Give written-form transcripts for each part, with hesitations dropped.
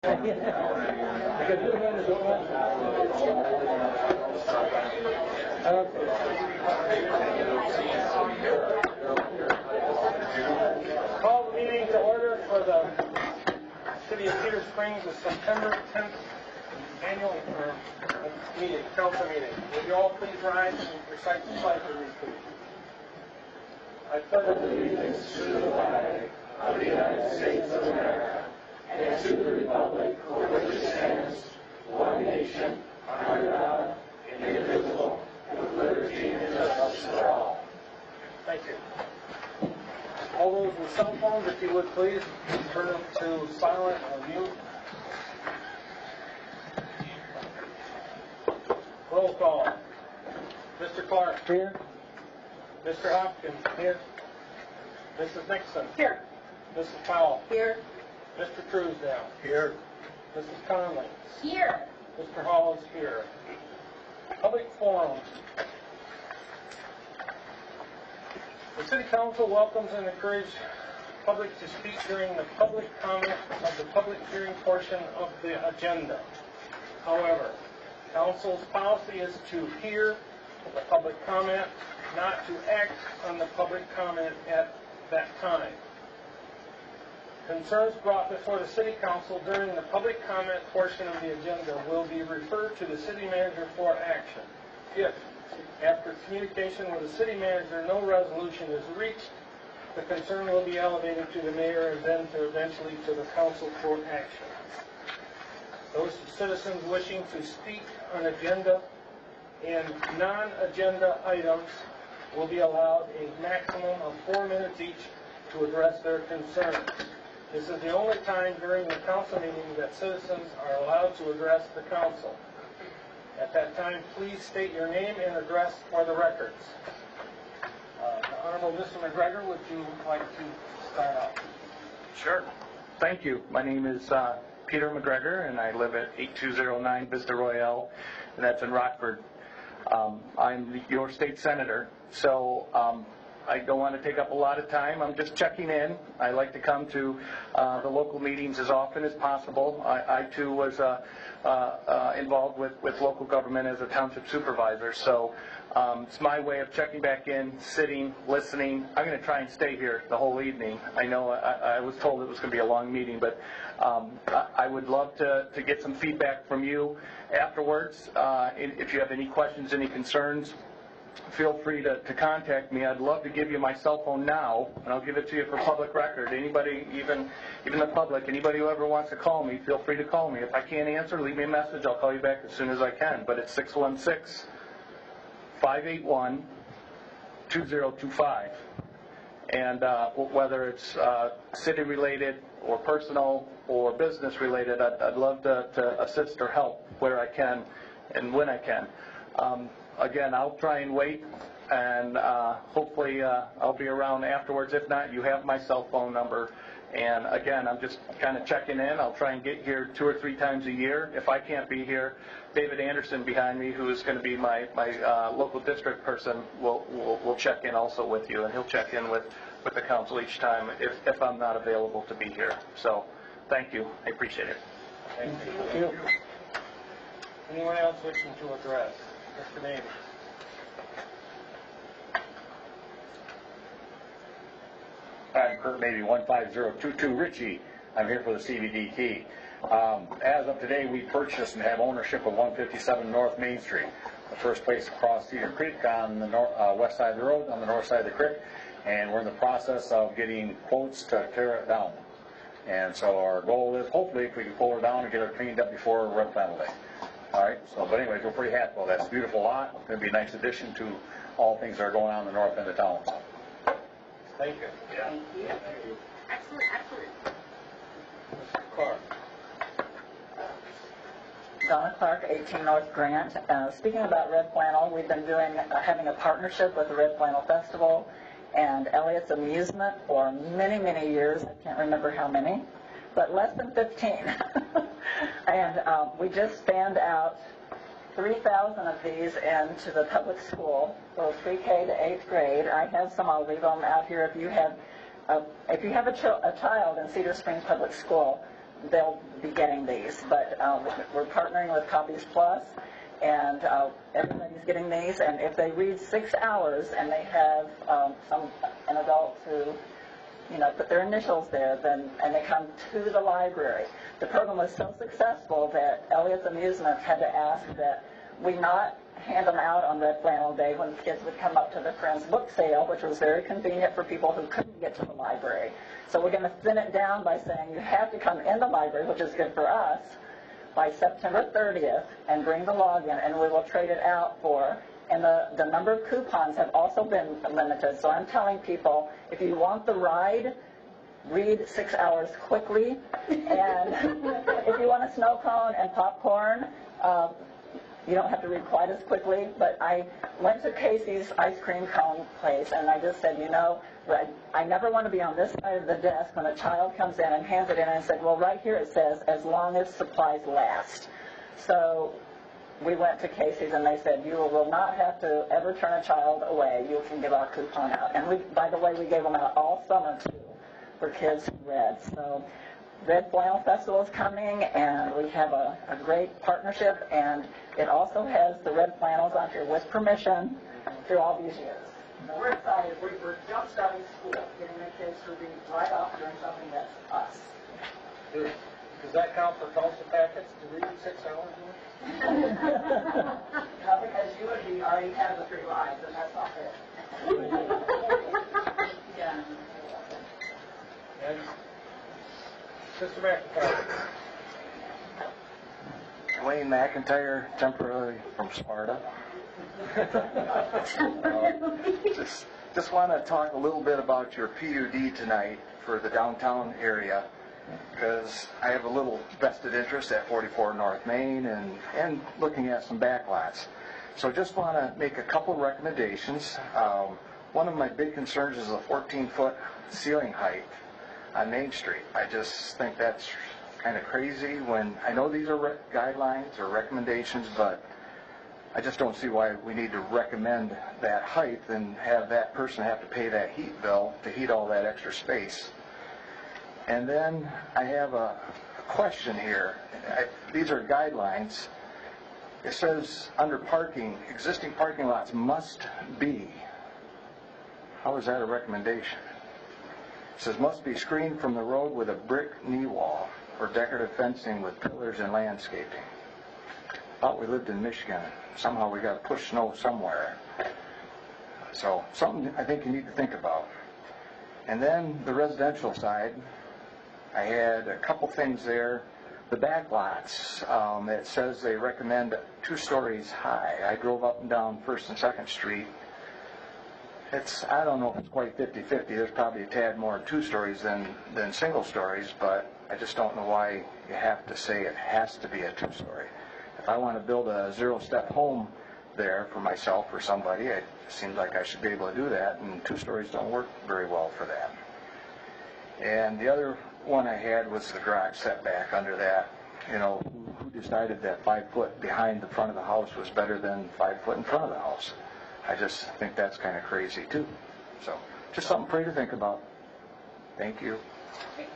Call the meeting to order for the City of Cedar Springs, the September 10th annual meeting, council meeting. Would you all please rise and recite the pledge of these please? I pledge allegiance to the flag of the United States of America and to the republic for which it stands, one nation, under God, indivisible, with liberty and justice for all. Thank you. All those with cell phones, if you would please, turn them to silent or mute. Roll call. Mr. Clark. Here. Mr. Hopkins. Here. Mrs. Nixon. Here. Mrs. Powell. Here. Mr. Truesdale. Here. Mrs. Conley. Here. Mr. Hall is here. Public forum. The City Council welcomes and encourages public to speak during the public comment of the public hearing portion of the agenda. However, Council's policy is to hear the public comment, not to act on the public comment at that time. Concerns brought before the City Council during the public comment portion of the agenda will be referred to the City Manager for action. If, after communication with the City Manager, no resolution is reached, the concern will be elevated to the Mayor and then eventually to the Council for action. Those citizens wishing to speak on agenda and non-agenda items will be allowed a maximum of 4 minutes each to address their concerns. This is the only time during the council meeting that citizens are allowed to address the council. At that time, please state your name and address for the records. The Honorable Mr. McGregor, would you like to start off? Sure. Thank you. My name is Peter McGregor, and I live at 8209 Vista Royale, and that's in Rockford. I'm your state senator, so I don't want to take up a lot of time. I'm just checking in. I like to come to the local meetings as often as possible. I too was involved with local government as a township supervisor, so it's my way of checking back in, sitting, listening. I'm going to try and stay here the whole evening. I know I was told it was going to be a long meeting, but I would love to get some feedback from you afterwards. If you have any questions, any concerns, feel free to contact me. I'd love to give you my cell phone now, and I'll give it to you for public record. Anybody, even the public, anybody who ever wants to call me, feel free to call me. If I can't answer, leave me a message. I'll call you back as soon as I can. But it's 616-581-2025. And whether it's city-related or personal or business-related, I'd love to assist or help where I can and when I can. Again, I'll try and wait, and hopefully I'll be around afterwards. If not, you have my cell phone number. And again, I'm just kind of checking in. I'll try and get here 2 or 3 times a year. If I can't be here, David Anderson behind me, who is going to be my local district person, will check in also with you, and he'll check in with the council each time if I'm not available to be here. So thank you. I appreciate it. Thank you. Anyone else wishing to address? Mr. Navy. I'm Kurt Navy, 15022 Ritchie. I'm here for the CVDT. As of today, we purchased and have ownership of 157 North Main Street, the first place across Cedar Creek on the west side of the road, on the north side of the creek, and we're in the process of getting quotes to tear it down. And so our goal is, hopefully, if we can pull it down and get it cleaned up before Red Flannel Day. All right, so, but anyways, we're pretty happy. Well, that's a beautiful lot. It's going to be a nice addition to all things that are going on in the north end of town. Thank you. Yeah. Thank you. Excellent, excellent. Mr. Clark. Donna Clark, 18 North Grant. Speaking about Red Flannel, we've been having a partnership with the Red Flannel Festival and Elliott's Amusement for many, many years. I can't remember how many, but less than 15. And we just fanned out 3,000 of these into the public school, so 3K to 8th grade. I have some. I'll leave them out here. If you have a child in Cedar Springs Public School, they'll be getting these. we're partnering with Copies Plus, and everybody's getting these. And if they read 6 hours and they have an adult who, put their initials there, and they come to the library. The program was so successful that Elliott's Amusements had to ask that we not hand them out on Red Flannel Day when the kids would come up to the Friends book sale, which was very convenient for people who couldn't get to the library. So we're going to thin it down by saying you have to come in the library, which is good for us, by September 30th and bring the login, and we will trade it out for. And the number of coupons have also been limited. So I'm telling people, if you want the ride, read 6 hours quickly. And if you want a snow cone and popcorn, you don't have to read quite as quickly. But I went to Casey's ice cream cone place, and I just said, I never want to be on this side of the desk when a child comes in and hands it in, and I said, well, right here it says, as long as supplies last. So we went to Casey's, and they said, you will not have to ever turn a child away. You can give our coupon out. And by the way, we gave them out all summer, too, for kids who read. So Red Flannel Festival is coming, and we have a great partnership, and it also has the red flannels on here with permission through all these years. So we're excited. We're just starting school, getting the kids to read right off doing something that's us. Does that count for council packets to read 6 hours? No, because you would be already have the 3 rides, and that's not fair. Yeah. And Mr. McIntyre. Wayne McIntyre, temporarily from Sparta. Just want to talk a little bit about your PUD tonight for the downtown area, because I have a little vested interest at 44 North Main and looking at some backlots. So just want to make a couple recommendations. One of my big concerns is the 14-foot ceiling height on Main Street. I just think that's kind of crazy when I know these are guidelines or recommendations, but I just don't see why we need to recommend that height and have that person have to pay that heat bill to heat all that extra space. And then I have a question here. These are guidelines. It says under parking, existing parking lots must be. How is that a recommendation? It says must be screened from the road with a brick knee wall or decorative fencing with pillars and landscaping. Thought we lived in Michigan. Somehow we got to push snow somewhere. So something I think you need to think about. And then the residential side, I had a couple things there. The back lots, it says they recommend 2 stories high. I drove up and down 1st and 2nd Street. I don't know if it's quite 50-50. There's probably a tad more 2 stories than single stories, but I just don't know why you have to say it has to be a 2-story. If I want to build a 0-step home there for myself or somebody, it seems like I should be able to do that, and 2 stories don't work very well for that. And the other one I had was the garage setback under that. Who decided that 5 foot behind the front of the house was better than 5 foot in front of the house? I just think that's kind of crazy too. So, just something for you to think about. Thank you. Thank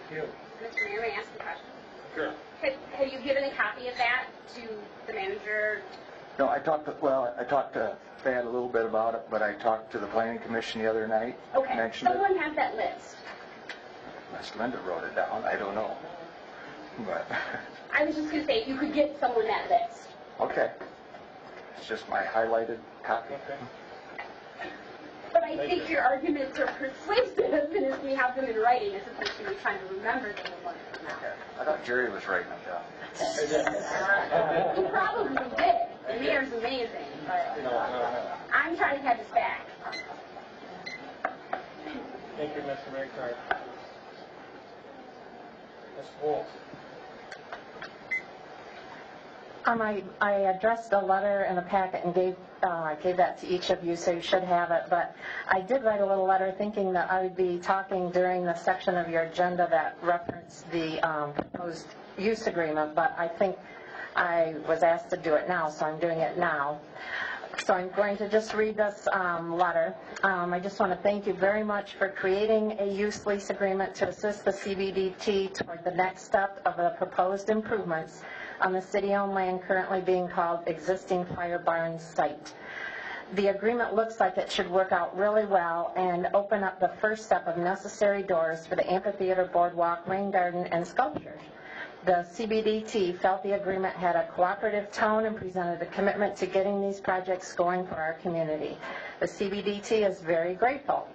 you. Mr. Mayor, may I ask a question? Sure. Have you given a copy of that to the manager? No, I talked to Thad a little bit about it, but I talked to the planning commission the other night. Okay. Mentioned Someone it. has that list. Unless Linda wrote it down, I don't know. But I was just going to say, if you could get someone that list. okay. It's just my highlighted copy. Okay. But I think your arguments are persuasive, and if we have them in writing, as opposed to me trying to remember them and learn them out. Okay. I thought Jerry was writing them down. He probably did. The mayor's amazing, but I'm trying to catch us back. Thank you, Mr. McIntyre. Ms. Wolf. I addressed a letter in the packet and gave that to each of you, so you should have it. But I did write a little letter thinking that I would be talking during the section of your agenda that referenced the proposed use agreement, but I think I was asked to do it now, so I'm doing it now. So I'm going to just read this letter. I just want to thank you very much for creating a use lease agreement to assist the CBDT toward the next step of the proposed improvements on the city-owned land currently being called Existing Fire Barn Site. The agreement looks like it should work out really well and open up the first step of necessary doors for the amphitheater, boardwalk, rain garden, and sculpture. The CBDT felt the agreement had a cooperative tone and presented a commitment to getting these projects going for our community. The CBDT is very grateful.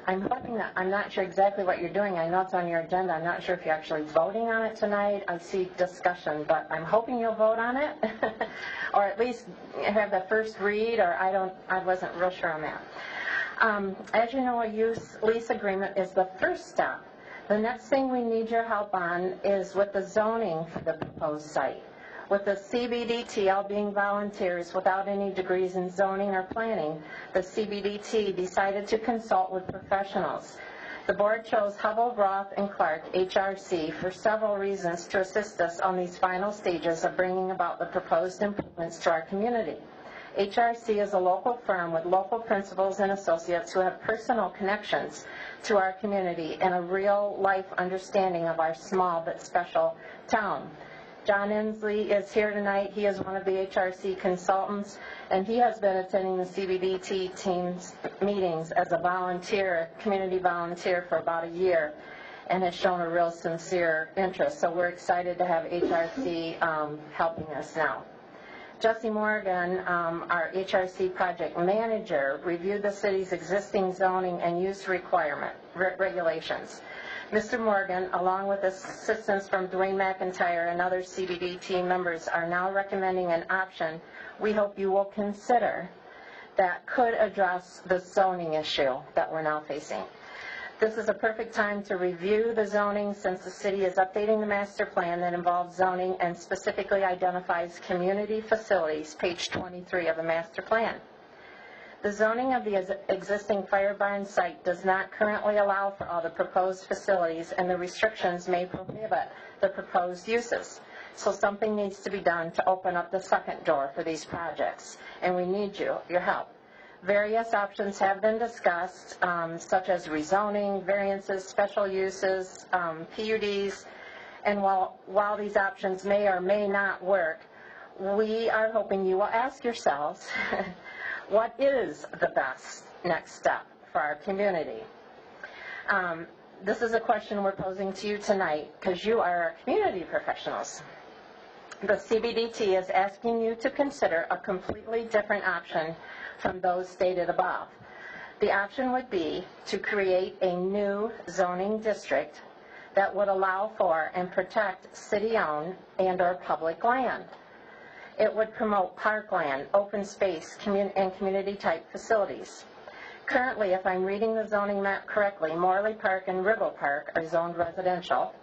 I'm hoping that, I'm not sure exactly what you're doing. I know it's on your agenda. I'm not sure if you're actually voting on it tonight. I see discussion, but I'm hoping you'll vote on it, or at least have the first read, or I wasn't real sure on that. As you know, a lease agreement is the first step. The next thing we need your help on is with the zoning for the proposed site. With the CBDT all being volunteers without any degrees in zoning or planning, the CBDT decided to consult with professionals. The board chose Hubble, Roth, and Clark, HRC, for several reasons to assist us on these final stages of bringing about the proposed improvements to our community. HRC is a local firm with local principals and associates who have personal connections to our community and a real-life understanding of our small but special town. John Inslee is here tonight. He is one of the HRC consultants, and he has been attending the CBDT team's meetings as a volunteer, community volunteer, for about a year, and has shown a real sincere interest. So we're excited to have HRC helping us now. Jesse Morgan, our HRC project manager, reviewed the city's existing zoning and use regulations. Mr. Morgan, along with assistance from Dwayne McIntyre and other CBDT members, are now recommending an option we hope you will consider that could address the zoning issue that we're now facing. This is a perfect time to review the zoning since the city is updating the master plan that involves zoning and specifically identifies community facilities, page 23 of the master plan. The zoning of the existing fire barn site does not currently allow for all the proposed facilities, and the restrictions may prohibit the proposed uses. So something needs to be done to open up the second door for these projects, and we need your help. Various options have been discussed, such as rezoning, variances, special uses, PUDs, and while these options may or may not work, we are hoping you will ask yourselves, what is the best next step for our community? This is a question we're posing to you tonight because you are our community professionals. The CBDT is asking you to consider a completely different option from those stated above. The option would be to create a new zoning district that would allow for and protect city-owned and/or public land. It would promote parkland, open space, and community-type facilities. Currently, if I'm reading the zoning map correctly, Morley Park and Ribble Park are zoned residential.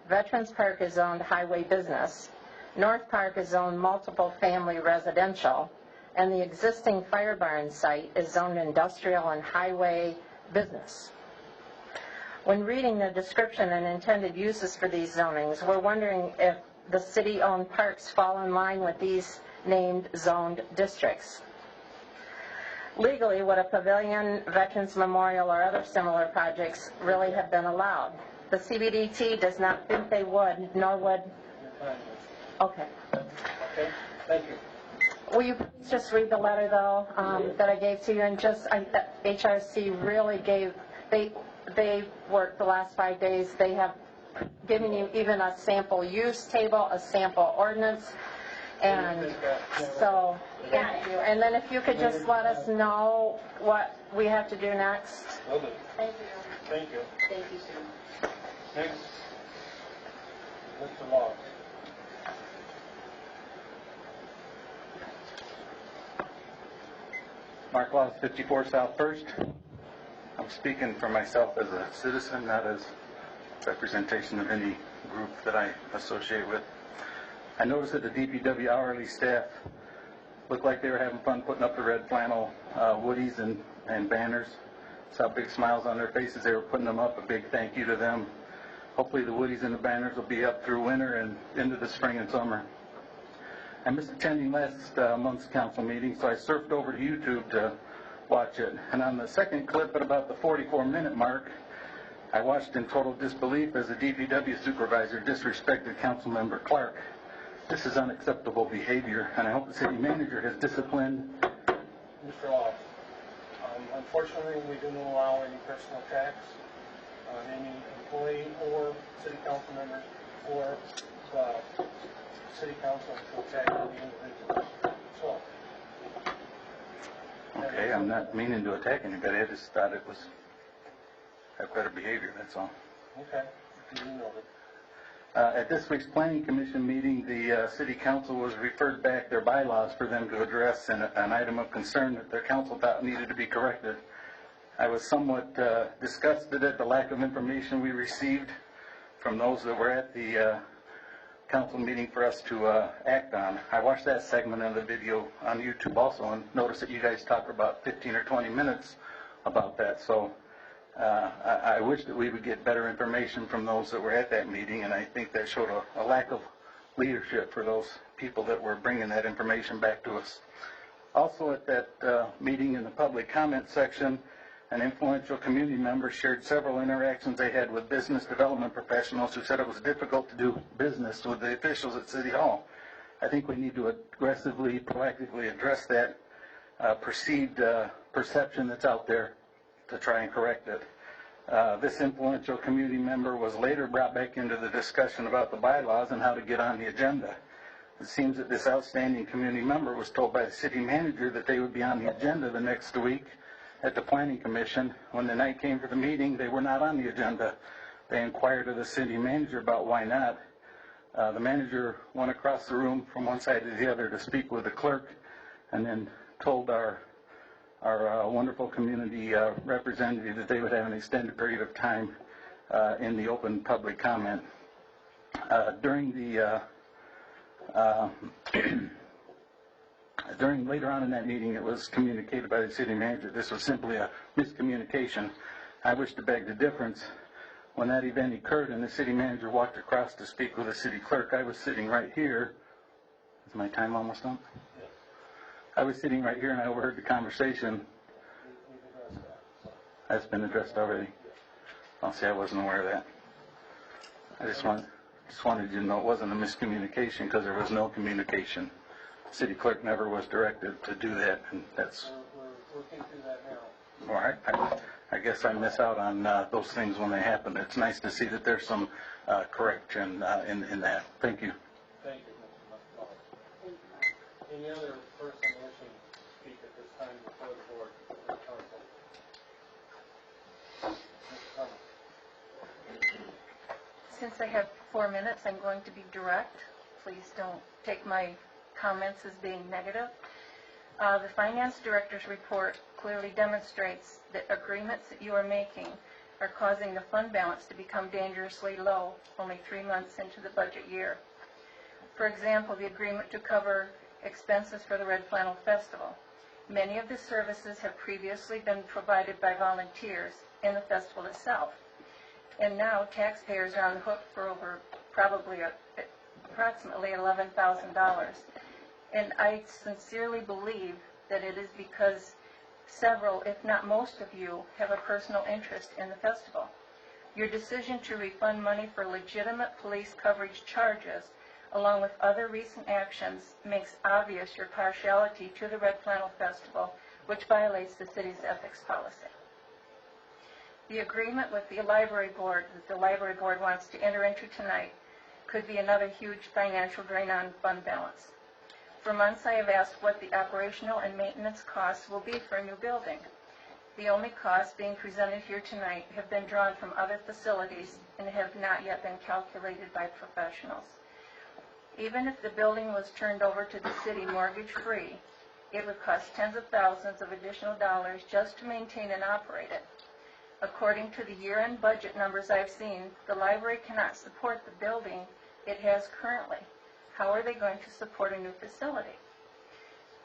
Veterans Park is zoned highway business. North Park is zoned multiple family residential. And the existing fire barn site is zoned industrial and highway business. When reading the description and intended uses for these zonings, we're wondering if the city-owned parks fall in line with these named zoned districts. Legally, would a pavilion, Veterans Memorial, or other similar projects really have been allowed? The CBDT does not think they would, nor would... Okay. Okay, thank you. Will you please just read the letter, though, that I gave to you? And just, HRC really gave, they worked the last 5 days. They have given you even a sample use table, a sample ordinance. And so, thank you. And then if you could just let us know what we have to do next. Will do. Thank you. Thank you. Thank you, Sue. Next, Mr. Law. Mark Laws, 54 South First. I'm speaking for myself as a citizen, not as representation of any group that I associate with. I noticed that the DPW hourly staff looked like they were having fun putting up the red flannel woodies and banners. Saw big smiles on their faces. They were putting them up. A big thank you to them. Hopefully the woodies and the banners will be up through winter and into the spring and summer. I missed attending last month's council meeting, so I surfed over to YouTube to watch it. And on the second clip at about the 44-minute mark, I watched in total disbelief as the DPW supervisor disrespected Councilmember Clark. This is unacceptable behavior, and I hope the city manager has disciplined. Mr. Law, unfortunately, we do not allow any personal attacks on any employee or city council members or the city council to attack any individual. So. Okay, I'm not meaning to attack anybody. I just thought it was have better behavior, that's all. Okay, you know it. At this week's Planning Commission meeting, the City Council was referred back their bylaws for them to address an item of concern that their council thought needed to be corrected. I was somewhat disgusted at the lack of information we received from those that were at the council meeting for us to act on. I watched that segment of the video on YouTube also and noticed that you guys talked for about 15 or 20 minutes about that. So I wish that we would get better information from those that were at that meeting, and I think that showed a lack of leadership for those people that were bringing that information back to us. Also at that meeting in the public comment section, an influential community member shared several interactions they had with business development professionals who said it was difficult to do business with the officials at City Hall. I think we need to aggressively, proactively address that perceived perception that's out there to try and correct it. This influential community member was later brought back into the discussion about the bylaws and how to get on the agenda. It seems that this outstanding community member was told by the city manager that they would be on the agenda the next week at the Planning Commission. When the night came for the meeting, they were not on the agenda. They inquired of the city manager about why not. The manager went across the room from one side to the other to speak with the clerk and then told our wonderful community representative that they would have an extended period of time in the open public comment. Later on in that meeting, it was communicated by the city manager this was simply a miscommunication. I wish to beg the difference. When that event occurred and the city manager walked across to speak with the city clerk, I was sitting right here. Is my time almost up? Yes. I was sitting right here and I overheard the conversation. That's been addressed already. I'll say I wasn't aware of that. I just wanted you to know it wasn't a miscommunication because there was no communication. City clerk never was directed to do that, and that's. We're working through that now. All right. I guess I miss out on those things when they happen. It's nice to see that there's some correction in that. Thank you. Thank you, Mr. McCullough. Any other person wishing to speak at this time before the board or the council? Mr. Thomas. Since I have 4 minutes, I'm going to be direct. Please don't take my comments as being negative. The finance director's report clearly demonstrates that agreements that you are making are causing the fund balance to become dangerously low only 3 months into the budget year. For example, the agreement to cover expenses for the Red Flannel Festival. Many of the services have previously been provided by volunteers in the festival itself. And now taxpayers are on the hook for over approximately $11,000. And I sincerely believe that it is because several, if not most of you, have a personal interest in the festival. Your decision to refund money for legitimate police coverage charges, along with other recent actions, makes obvious your partiality to the Red Flannel Festival, which violates the city's ethics policy. The agreement with the library board that the library board wants to enter into tonight could be another huge financial drain on fund balance. For months I have asked what the operational and maintenance costs will be for a new building. The only costs being presented here tonight have been drawn from other facilities and have not yet been calculated by professionals. Even if the building was turned over to the city mortgage-free, it would cost tens of thousands of additional dollars just to maintain and operate it. According to the year-end budget numbers I've seen, the library cannot support the building it has currently. How are they going to support a new facility?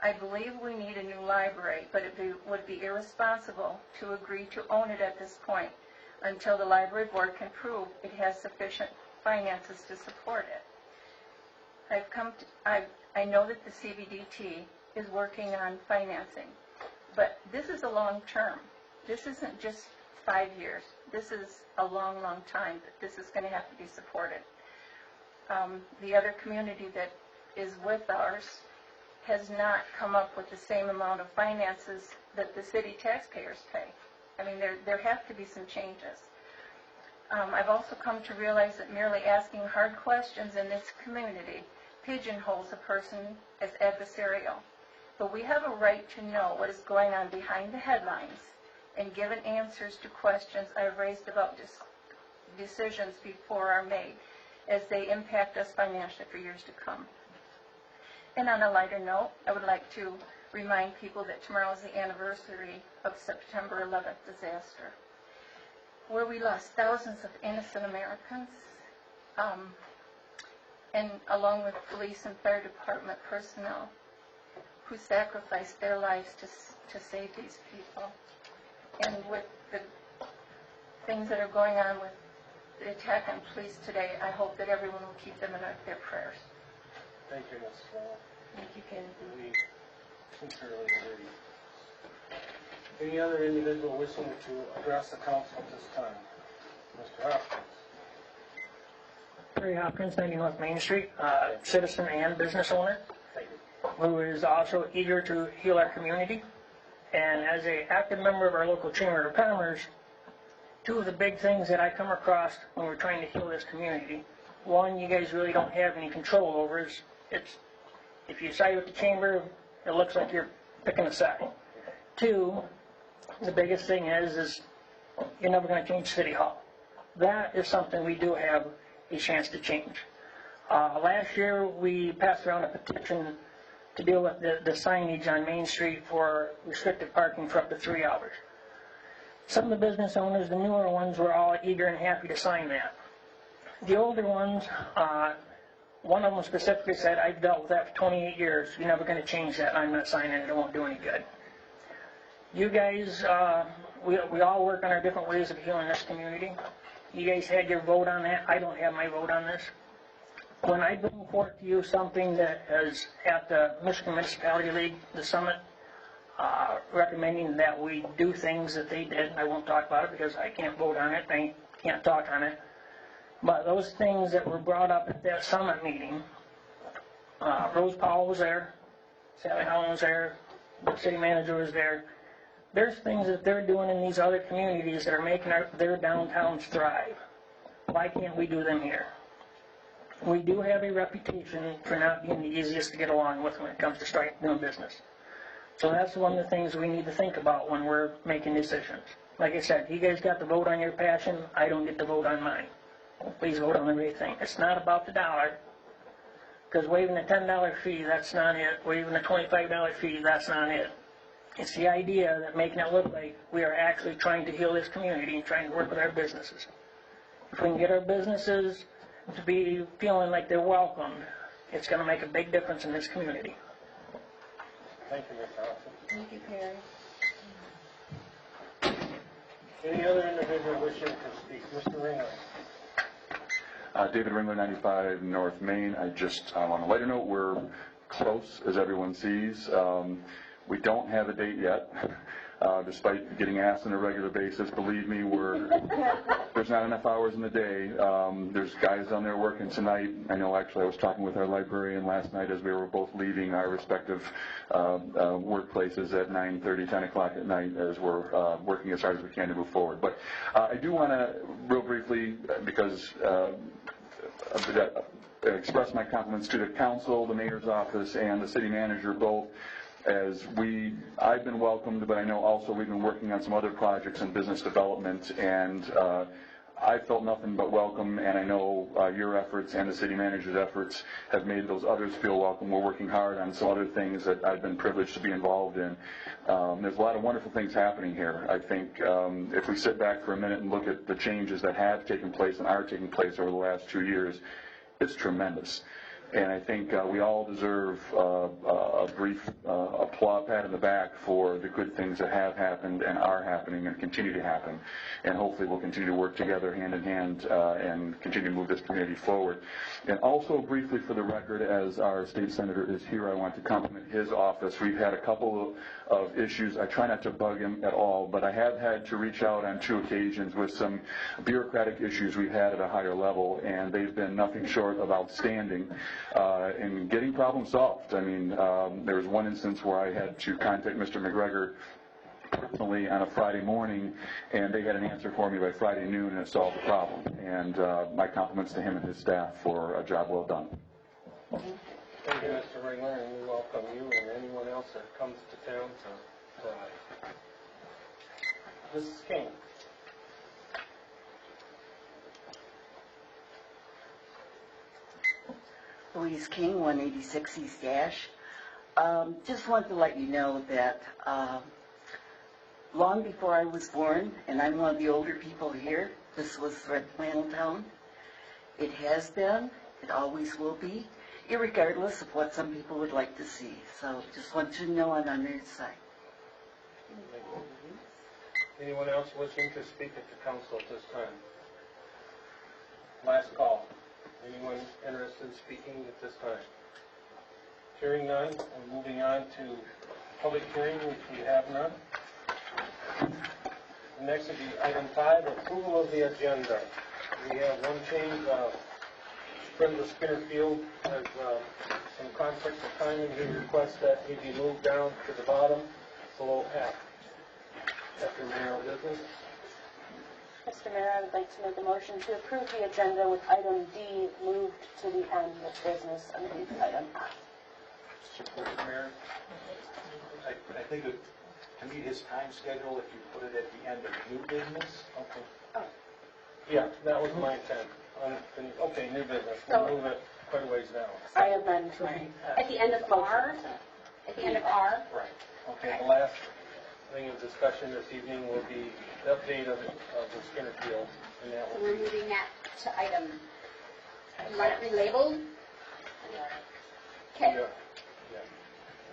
I believe we need a new library, but it would be irresponsible to agree to own it at this point until the library board can prove it has sufficient finances to support it. I know that the CBDT is working on financing, but this is a long term. This isn't just 5 years. This is a long, long time that this is going to have to be supported. The other community that is with ours has not come up with the same amount of finances that the city taxpayers pay. I mean, there have to be some changes. I've also come to realize that merely asking hard questions in this community pigeonholes a person as adversarial. But we have a right to know what is going on behind the headlines and given answers to questions I've raised about decisions before are made as they impact us financially for years to come. And on a lighter note, I would like to remind people that tomorrow is the anniversary of September 11th disaster, where we lost thousands of innocent Americans, and along with police and fire department personnel who sacrificed their lives to save these people. And with the things that are going on with the attack on police today, I hope that everyone will keep them in their prayers. Thank you, Ms. Small. Thank you, Kennedy. We sincerely agree. Any other individual wishing to address the council at this time? Mr. Hopkins. Terry Hopkins, 90 North Main Street, citizen and business owner, Thank you. who is also eager to heal our community. And as an active member of our local Chamber of Commerce, two of the big things that I come across when we're trying to heal this community, one, you guys really don't have any control over is, if you side with the Chamber, it looks like you're picking a side. Two, the biggest thing is you're never going to change City Hall. That is something we do have a chance to change. Last year, we passed around a petition to deal with the signage on Main Street for restricted parking for up to 3 hours. Some of the business owners, the newer ones, were all eager and happy to sign that. The older ones, one of them specifically said, I've dealt with that for 28 years, you're never going to change that, I'm not signing it, it won't do any good. You guys, we all work on our different ways of healing this community. You guys had your vote on that, I don't have my vote on this. When I bring forth to you something that is at the Michigan Municipality League, the summit, recommending that we do things that they did, I won't talk about it because I can't vote on it, I can't talk on it. But those things that were brought up at that summit meeting, Rose Powell was there, Sally Holland was there, the city manager was there. There's things that they're doing in these other communities that are making their downtowns thrive. Why can't we do them here? We do have a reputation for not being the easiest to get along with when it comes to doing business. So that's one of the things we need to think about when we're making decisions. Like I said, you guys got to vote on your passion, I don't get to vote on mine. Please vote on the right thing. It's not about the dollar, because waiving a $10 fee, that's not it. Waiving a $25 fee, that's not it. It's the idea that making it look like we are actually trying to heal this community and trying to work with our businesses. If we can get our businesses to be feeling like they're welcomed, it's going to make a big difference in this community. Thank you, Ms. Thompson. Thank you, Perry. Any other individual wishing to speak? Mr. Ringler. David Ringler, 95 North Main. On a lighter note, we're close, as everyone sees. We don't have a date yet, despite getting asked on a regular basis. Believe me, there's not enough hours in the day. There's guys down there working tonight. I know, actually, I was talking with our librarian last night as we were both leaving our respective workplaces at 9:30, 10 o'clock at night, as we're working as hard as we can to move forward. But I do want to, real briefly, because express my compliments to the council, the mayor's office, and the city manager both. I've been welcomed, but I know also we've been working on some other projects in business development, and I felt nothing but welcome, and I know your efforts and the city manager's efforts have made those others feel welcome. We're working hard on some other things that I've been privileged to be involved in. There's a lot of wonderful things happening here. I think if we sit back for a minute and look at the changes that have taken place and are taking place over the last 2 years, it's tremendous. And I think we all deserve a brief applause, pat in the back for the good things that have happened and are happening and continue to happen. And hopefully we'll continue to work together hand in hand and continue to move this community forward. And also briefly for the record, as our state senator is here, I want to compliment his office. We've had a couple of issues. I try not to bug him at all, but I have had to reach out on 2 occasions with some bureaucratic issues we've had at a higher level, and they've been nothing short of outstanding. in getting problems solved. I mean, there was one instance where I had to contact Mr. McGregor personally on a Friday morning, and they had an answer for me by Friday noon, and it solved the problem. And my compliments to him and his staff for a job well done. Thank you, Mr. Ringler, and we welcome you and anyone else that comes to town to provide. Mrs. King. Louise King, 186 East Ash. Just wanted to let you know that long before I was born, and I'm one of the older people here, this was Red Flannel Town. It has been, it always will be, irregardless of what some people would like to see. So just want you to know I'm on your side. Anyone else wishing to speak at the council at this time? Last call. Anyone interested in speaking at this time? Hearing none, we're moving on to public hearing, which we have none. Next would be item 5, approval of the agenda. We have one change. Brenda Skinnerfield has some conflict of time, and he requests that he be moved down to the bottom below F. After mayoral business. Mr. Mayor, I would like to make a motion to approve the agenda with item D moved to the end of business underneath item F. Support, Mayor. I think to meet his time schedule, if you put it at the end of new business. Okay. Oh. Yeah, that was my intent. Okay, new business. We'll move it quite a ways down. I amend my... At the end of R? At the end of R? Right. Okay, the last thing of discussion this evening will be the update of the Skinner Field. And that So will we're be, moving that to item, you want it relabeled? Okay. yeah.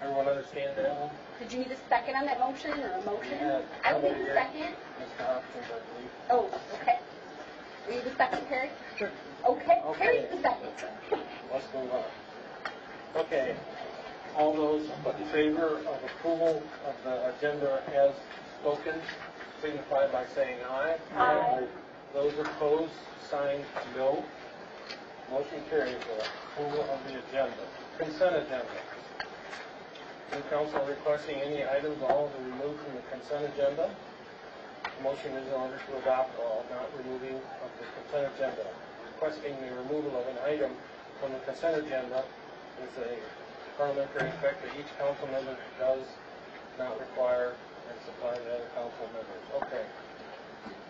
Everyone understand that one? Did you need a second on that motion or a motion? Yeah. I will take a second. Mr. Hopkins, I believe. Oh, okay. Will you the second, Perry? Sure. Okay, Okay. Perry's the second. Let's move on. Okay. All those in favor of approval of the agenda as spoken, signify by saying aye. Aye. Those opposed, sign no. Motion carries for approval of the agenda. Consent agenda. New council requesting any items all to be removed from the consent agenda. The motion is in order to adopt all not removing of the consent agenda. Requesting the removal of an item from the consent agenda is a parliamentary effect that each council member does not require and supply the other council members. Okay.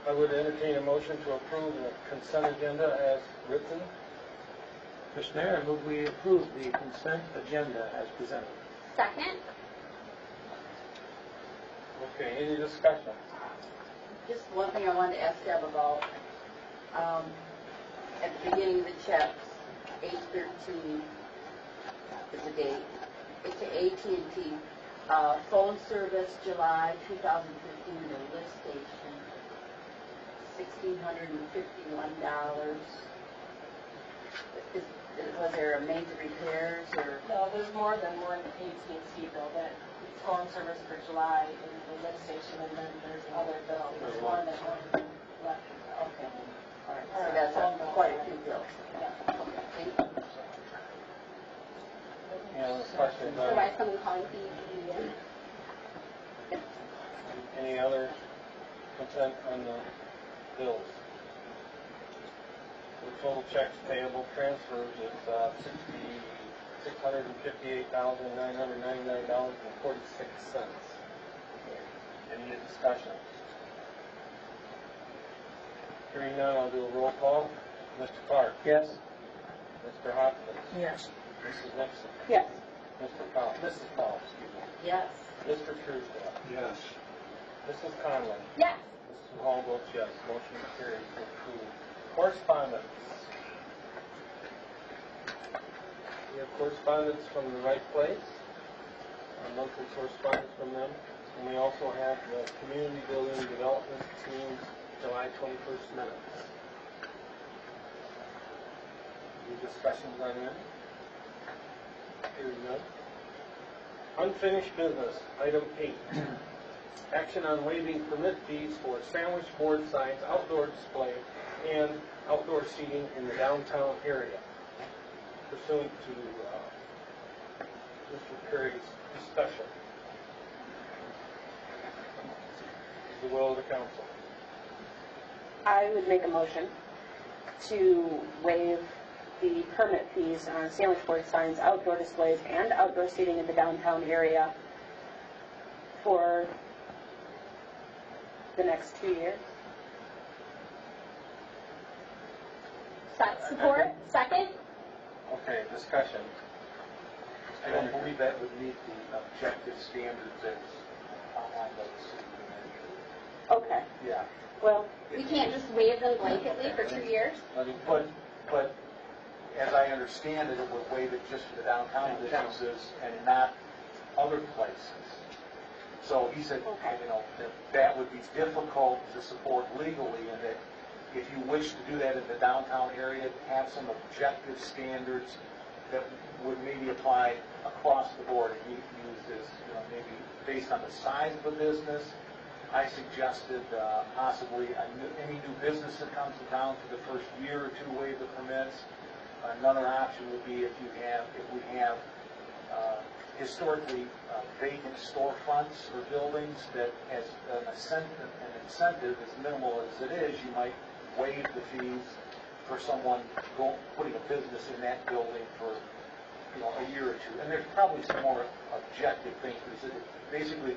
I would entertain a motion to approve the consent agenda as written. Mr. Mayor, I move we approve the consent agenda as presented. Second? Okay, any discussion? Just one thing I wanted to ask Deb about. At the beginning of the checks, 8/13 is the date. It's to AT&T. Phone service, July 2015, the lift station, $1,651. Was there a major repairs or? No, there's more than one AT&T bill. That phone service for July in the lift station, and then there's another bill. There's one that one left. Okay. All right. So that's quite a few bills. Yeah. Any other questions So on why is someone calling PG? any other consent on the bills? The total checks payable transfers is $658,999.46. Any discussion? Hearing none, I'll do a roll call. Mr. Clark? Yes. Mr. Hopkins? Yes. Mrs. Nixon? Yes. Mr. Powell? Mrs. Powell, excuse me. Yes. Mr. Truesdale? Yes. Mrs. Conlon? Yes. Mrs. Hall votes yes. Motion carries to approve. Correspondence. We have correspondence from the right place, monthly correspondence from them, and we also have the community building development team's July 21st minutes. Any discussions on that? Hearing none. Unfinished business, item 8. Action on waiving permit fees for sandwich board signs, outdoor display, and outdoor seating in the downtown area. pursuant to Mr. Perry's discussion. The will of the council. I would make a motion to waive the permit fees on sandwich board signs, outdoor displays, and outdoor seating in the downtown area for the next 2 years. Support? Second? Okay, discussion. I don't believe that would meet the objective standards as outlined by the city manager. Okay. Yeah. Well, We can't just waive them blanketly for 2 years? But as I understand it, it would waive it just for the downtown businesses and not other places. So he said, you know, that would be difficult to support legally, and that if you wish to do that in the downtown area, have some objective standards that would maybe apply across the board. And he used this, you know, maybe based on the size of the business. I suggested possibly any new business that comes to town for the first year or two waive the permits. Another option would be if we have historically vacant storefronts or buildings that, as an incentive, as minimal as it is, you might waive the fees for someone putting a business in that building for, you know, a year or two. And there's probably some more objective things. Basically,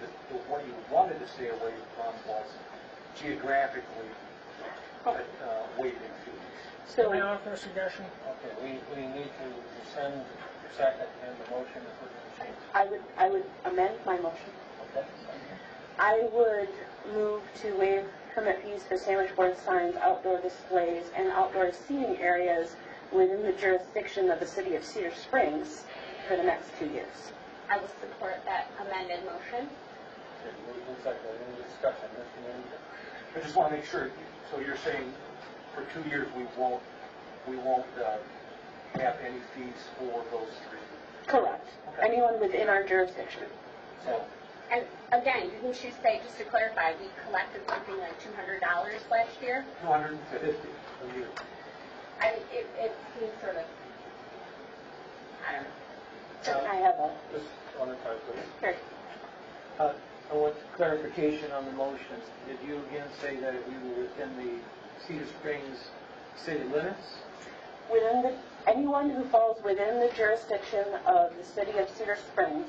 what you wanted to stay away from was geographically waiving fees. Can I offer a suggestion? Okay, we need to rescind the second and the motion if we're going to change. I would amend my motion. Okay. I would move to waive permit fees for sandwich board signs, outdoor displays, and outdoor seating areas within the jurisdiction of the city of Cedar Springs for the next 2 years. I will support that amended motion. Okay, moved and seconded. Any discussion? Mr. Manager? I just want to make sure, so you're saying for 2 years we won't have any fees for those three? Correct. Okay. Anyone within our jurisdiction. So, And again, didn't you say, just to clarify, we collected something like $200 last year? 250 a year. It seems sort of, I don't know. I have a... Just one at a time, please. Sure. I want clarification on the motion. Did you again say that we were within the Cedar Springs city limits? Anyone who falls within the jurisdiction of the city of Cedar Springs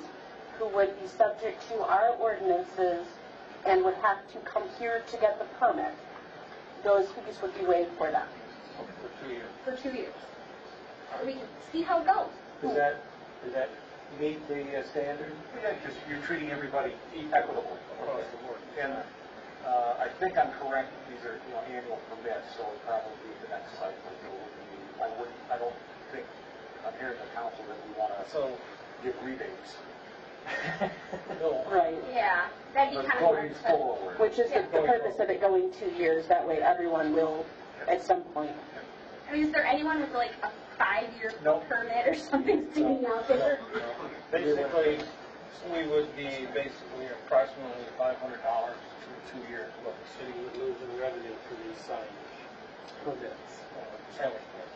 who would be subject to our ordinances and would have to come here to get the permit, those fees would be waived for them. For 2 years. For 2 years. So we can see how it goes. Does that meet the standard? Yeah, because you're treating everybody equitably. Across the board. And I think I'm correct, these are, you know, annual permits, so it'll probably be the next cycle. I don't think, I'm hearing the council that we want to give rebates. No. Right. Yeah, that'd be But kind of going forward. Which is the purpose of it going 2 years. That way everyone will, at some point. I mean, is there anyone with like a 5-year No. permit or something sitting out there? Basically, we would be basically approximately $500 for 2 years, what the city would lose in revenue for these signage permits, sandwich boards.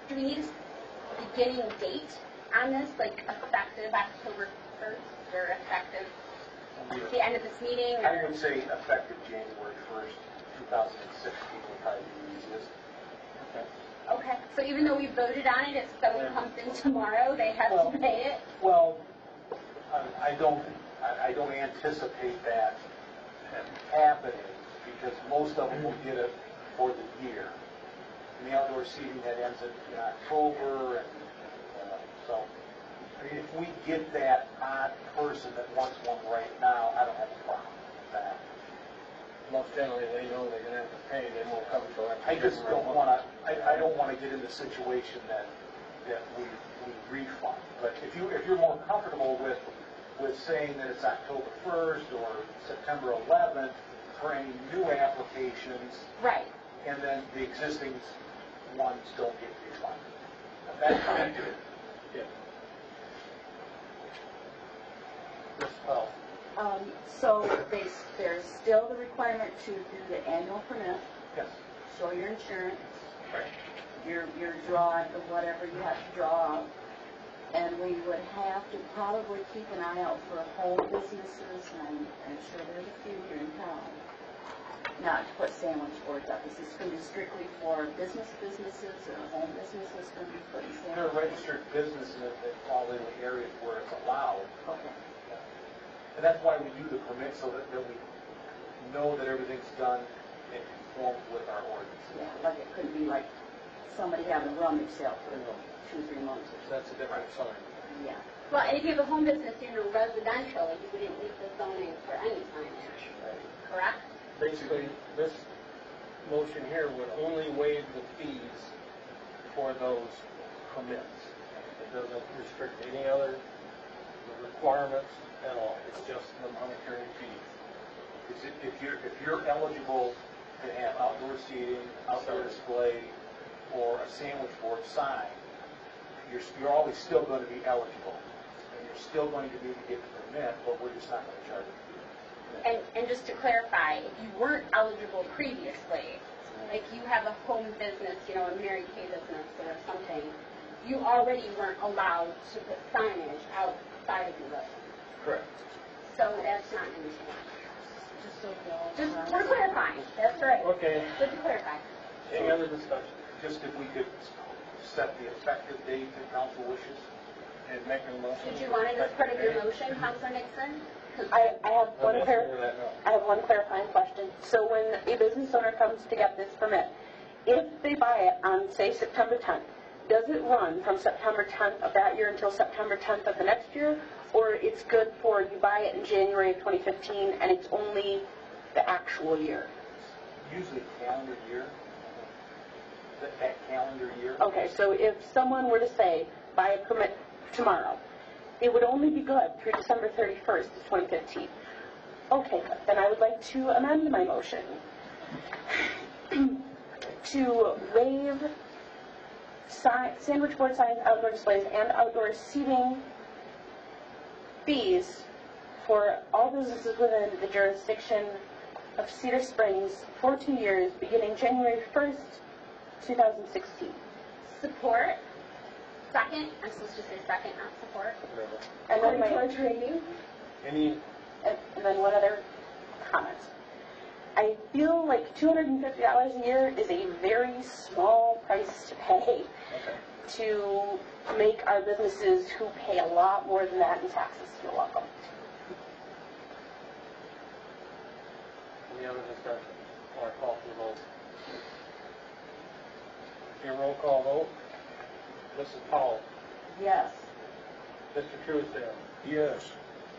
Do we need a beginning date on this, like effective October 1st or effective at the end of this meeting? Or? I would say effective January 1st, 2016 would probably be the easiest. Okay, so even though we voted on it, if someone comes in tomorrow, they have to pay it? Well, I don't anticipate that happening because most of them will get it for the year. And the outdoor seating that ends in October, and so I mean, if we get that odd person that wants one right now, I don't have a problem with that. Most generally, they know they're going to have to pay, they won't come till after. I just don't want to. I don't want to get in the situation that we refund. But if you're more comfortable with saying that it's October 1st or September 11th for any new applications, right? And then the existing ones don't get refunded. That's fine. Yeah. Ms. Powell. So there's still the requirement to do the annual permit, Yes. show your insurance, Right. your drawing of whatever you have to draw up. And we would have to probably keep an eye out for home businesses, and I'm sure there's a few here in town. Not to put sandwich boards up. Is this going to be strictly for businesses, or home businesses going to be putting They're sandwich? registered businesses that fall in the areas where it's allowed. Okay. And that's why we do the permit, so that we know that everything's done and conforms with our ordinance. Yeah, like it couldn't be like somebody having a rummage sale for 2-3 months or something. That's a different sign. Yeah. Well, and if you have a home business in a residential, you wouldn't need the zoning for any signage, correct? Basically, this motion here would only waive the fees for those permits. It doesn't restrict any other requirements at all. It's just the monetary fees. If you're eligible to have outdoor seating, outdoor display, or a sandwich board sign, you're always still going to be eligible. And you're still going to need to get the permit, but we're just not going to charge you. And just to clarify, if you weren't eligible previously, like you have a home business, you know, a Mary Kay business or something, you already weren't allowed to put signage outside of your residence. Correct. So that's not going to change. Just so you know. Just we're clarifying. That's right. Okay. Good to clarify. Any other discussion? Just if we could set the effective date that council wishes. And make a motion. Did you want it as part of your motion, Councilor Nixon? I have one clarifying question. So when a business owner comes to get this permit, if they buy it on, say, September 10th, does it run from September 10th of that year until September 10th of the next year? Or it's good for, you buy it in January of 2015 and it's only the actual year? Usually calendar year. That calendar year. Okay, so if someone were to say, buy a permit tomorrow, it would only be good through December 31st of 2015. Okay, then I would like to amend my motion to waive sandwich board signs, outdoor displays, and outdoor seating fees for all businesses within the jurisdiction of Cedar Springs for 2 years, beginning January 1st, 2016. Support. Second. I'm supposed to say second, not support. And then my Any? and then one other comment. I feel like $250 a year is a very small price to pay to make our businesses who pay a lot more than that in taxes feel welcome. Any other discussion? Or call for the vote? Okay, roll call vote. Mrs. Powell. Yes. Mr. Truesdale. Yes.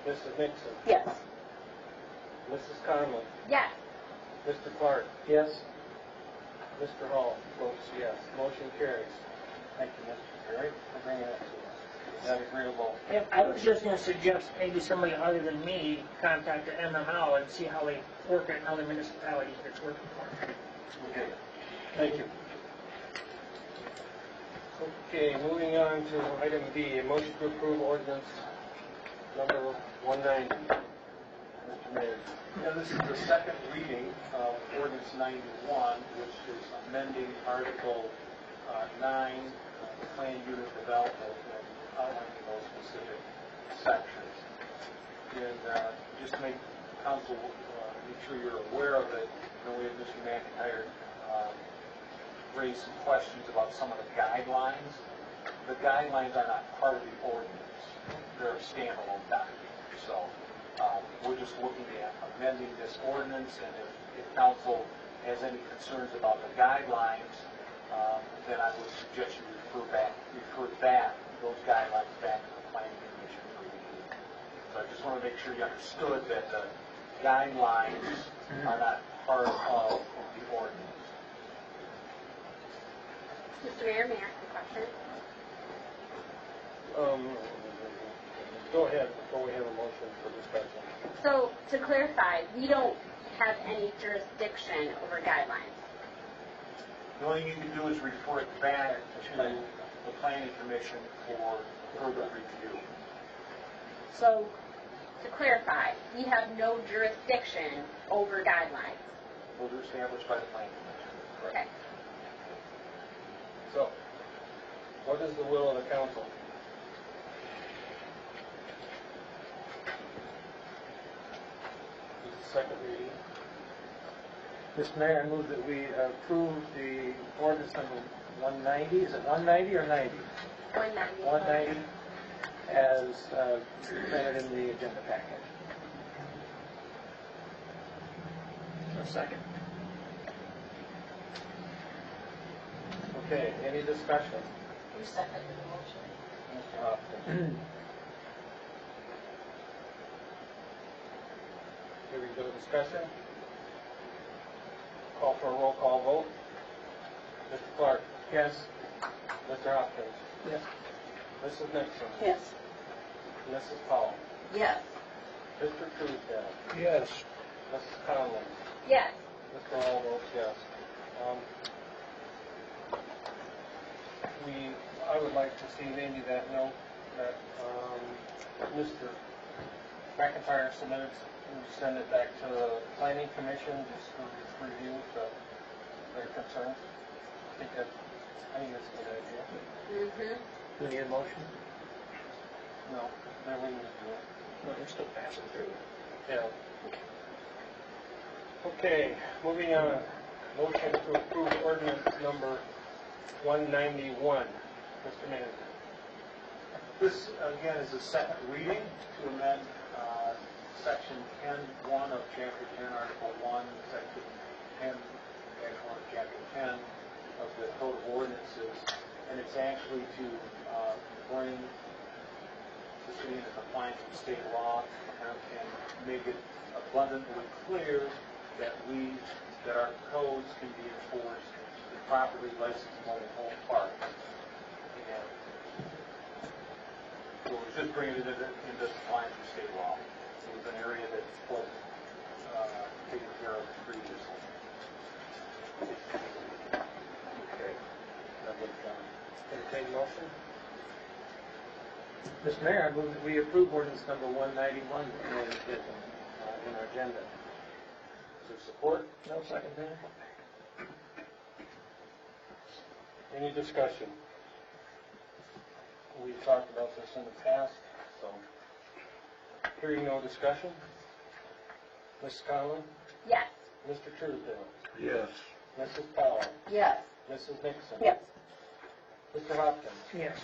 Mrs. Nixon. Yes. Mrs. Conlon. Yes. Mr. Clark. Yes? Mr. Hall votes yes. Motion carries. Thank you, Mr. Perry, for bringing that to us. Is that agreeable? If I was just going to suggest maybe somebody other than me contact the MML and see how they work it in other municipalities that it's working for. Okay. Thank you. Okay, moving on to item B, a motion to approve ordinance number 190. Mr. Mayor. Yeah, this is the second reading of ordinance 91, which is amending Article 9, the plan unit development, and outlining those specific sections. And just to make council, make sure you're aware of it, we have Mr. McIntyre raise some questions about some of the guidelines. The guidelines are not part of the ordinance. They're a standalone document. So we're just looking at amending this ordinance, and if council has any concerns about the guidelines, then I would suggest you refer those guidelines back to the planning commission for review. So I just want to make sure you understood that the guidelines are not part of the ordinance. Mr. Mayor, may I ask a question? Go ahead before we have a motion for discussion. So, to clarify, we don't have any jurisdiction over guidelines. The only thing you can do is refer it back to the planning commission for further review. So, to clarify, we have no jurisdiction over guidelines. Those are established by the planning commission. Okay. So, what is the will of the council? This is the second reading. Mr. Mayor, I move that we approve the ordinance number 190, is it 190 or 90? 190. 190, as presented in the agenda packet. A second. Okay, any discussion? Who seconded the motion? Mr. Hopkins. Hearing no discussion? Call for a roll call vote. Mr. Clark? Yes. Mr. Hopkins? Yes. Mrs. Nixon? Yes. Mrs. Powell? Yes. Mr. Truesdale? Yes. Mrs. Conlon? Yes. Mr. Hall votes yes. I would like to see maybe that note that Mr. McIntyre submitted, and send it back to the planning commission just for review of their concerns. I think that's a good idea. Mm-hmm. Do we need a motion? No, they're willing to do it. No, they're still passing through. Yeah. Okay, moving on. Motion to approve ordinance number 191. Mr. Manager. This, again, is a second reading to amend Section 10.1 of Chapter 10, Article 1, Section 10-1 of Chapter 10 of the Code of Ordinances, and it's actually to bring the city into compliance with state law and make it abundantly clear that our codes can be enforced in properly licensed mobile home parks. And so it's just bringing it into compliance with state law. It was an area that wasn't taken care of previously. Okay. Entertain motion? Mr. Mayor, I move that we approve ordinance number 191 as written in our agenda. Is there support? No second there? Any discussion? We've talked about this in the past, so hearing no discussion. Mrs. Conlon? Yes. Mr. Truesdale? Yes. Mrs. Powell? Yes. Mrs. Nixon? Yes. Mr. Hopkins? Yes.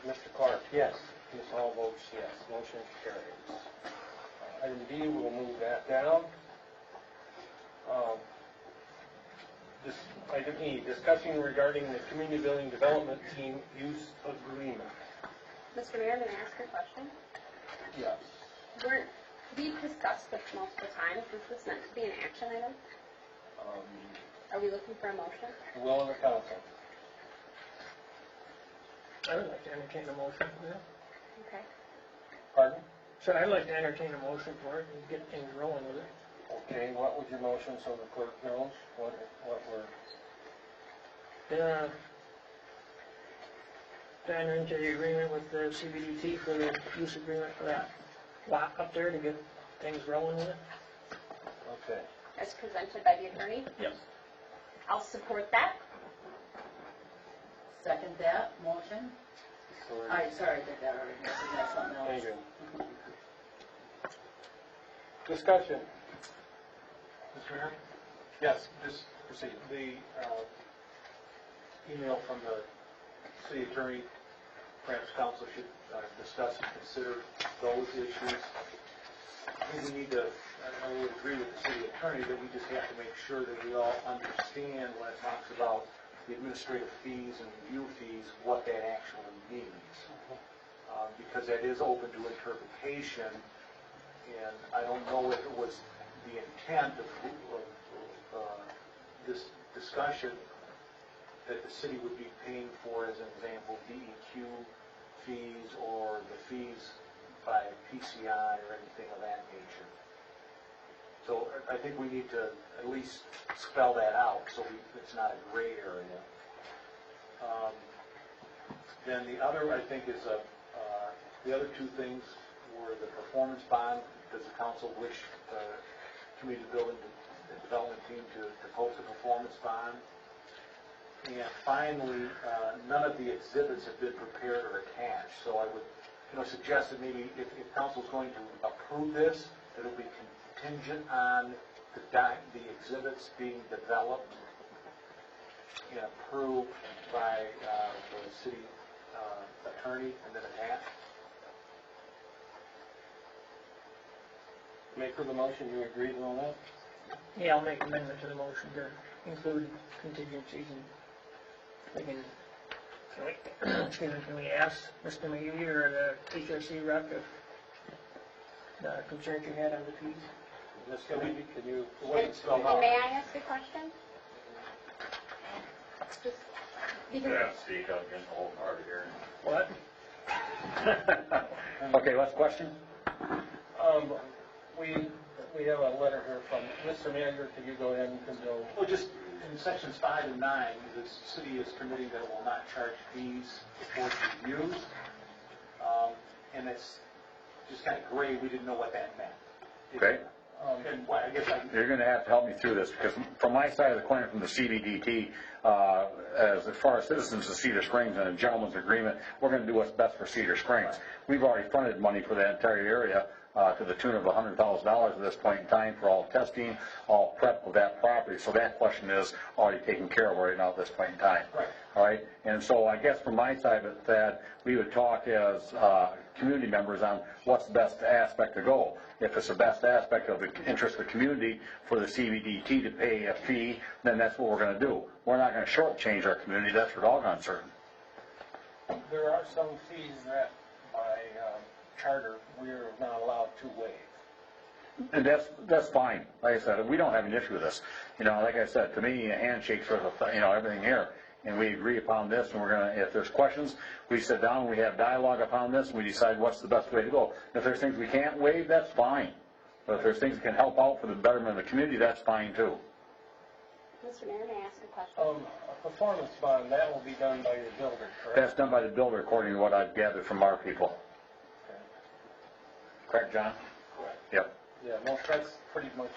Mr. Clark? Yes. Ms. Hall votes yes. Motion carries. Item D, we'll move that down. Item E, discussion regarding the Community Building Development Team Use Agreement. Mr. Mayor, may I ask a question? Yes. We've discussed this multiple times. Is this meant to be an action item? Are we looking for a motion? Will of the council. I would like to entertain a motion for that. Okay. Pardon? So I'd like to entertain a motion for it and get things rolling with it. Okay, what would your motion so the clerk knows what we're... To enter into the agreement with the CBDT for the use agreement for that lot up there to get things rolling with it. Okay. As presented by the attorney? Yes. I'll support that. Second that motion. Sorry, I did that already. I got something else. Thank you. Discussion. Mr. Mayor? Yes. Just proceed. The email from the city attorney, perhaps council should discuss and consider those issues. I think we need to, I would agree with the city attorney that we just have to make sure that we all understand when it talks about the administrative fees and review fees, what that actually means. Because that is open to interpretation, and I don't know if it was the intent of this discussion that the city would be paying for, as an example, DEQ fees or the fees by PCI or anything of that nature. So I think we need to at least spell that out so it's not a gray area. Then the other, I think, is the other two things were the performance bond. Does the council wish the community building development team to post a performance bond? And finally, none of the exhibits have been prepared or attached, so I would, suggest that maybe if council's going to approve this, that it'll be contingent on the exhibits being developed and approved by the city attorney and then attached. Maker of the motion, you agree with all that? Yeah, I'll make an amendment to the motion to include contingencies and can we ask Mr. McGee or the HRC rep if the concerns you had on the fees? Ms. Kennedy, can you, And may I ask a question? Just because Steve, I'm getting a little hard here. What? Okay, last question? We have a letter here from Mr. Manager. Can you go ahead and go? well, just in sections 5 and 9, the city is committing that it will not charge fees for reviews. And it's just kind of gray. We didn't know what that meant. Okay. And I guess You're going to have to help me through this, because from my side of the coin, from the CBDT, as far as citizens of Cedar Springs and a gentleman's agreement, we're going to do what's best for Cedar Springs. We've already fronted money for that entire area to the tune of $100,000 at this point in time for all testing, all prep of that property. So that question is already taken care of right now at this point in time. Right. All right. And so I guess from my side of it, that we would talk as community members on what's the best aspect to go. If it's the best aspect of the interest of the community for the CBDT to pay a fee, then that's what we're going to do. We're not going to shortchange our community. That's for doggone certain. There are some fees that by charter we are not allowed to waive. And that's fine. Like I said, we don't have an issue with this. Like I said, to me, a handshake's sort of, everything here. And we agree upon this, and we're going to, if there's questions, we sit down, we have dialogue upon this, and we decide what's the best way to go. If there's things we can't waive, that's fine. But if there's things that can help out for the betterment of the community, that's fine too. Mr. Mayor, may I ask a question? A performance bond, that will be done by the builder, correct? That's done by the builder according to what I've gathered from our people. Okay. Correct, John? Correct. Yep. Yeah, that's pretty much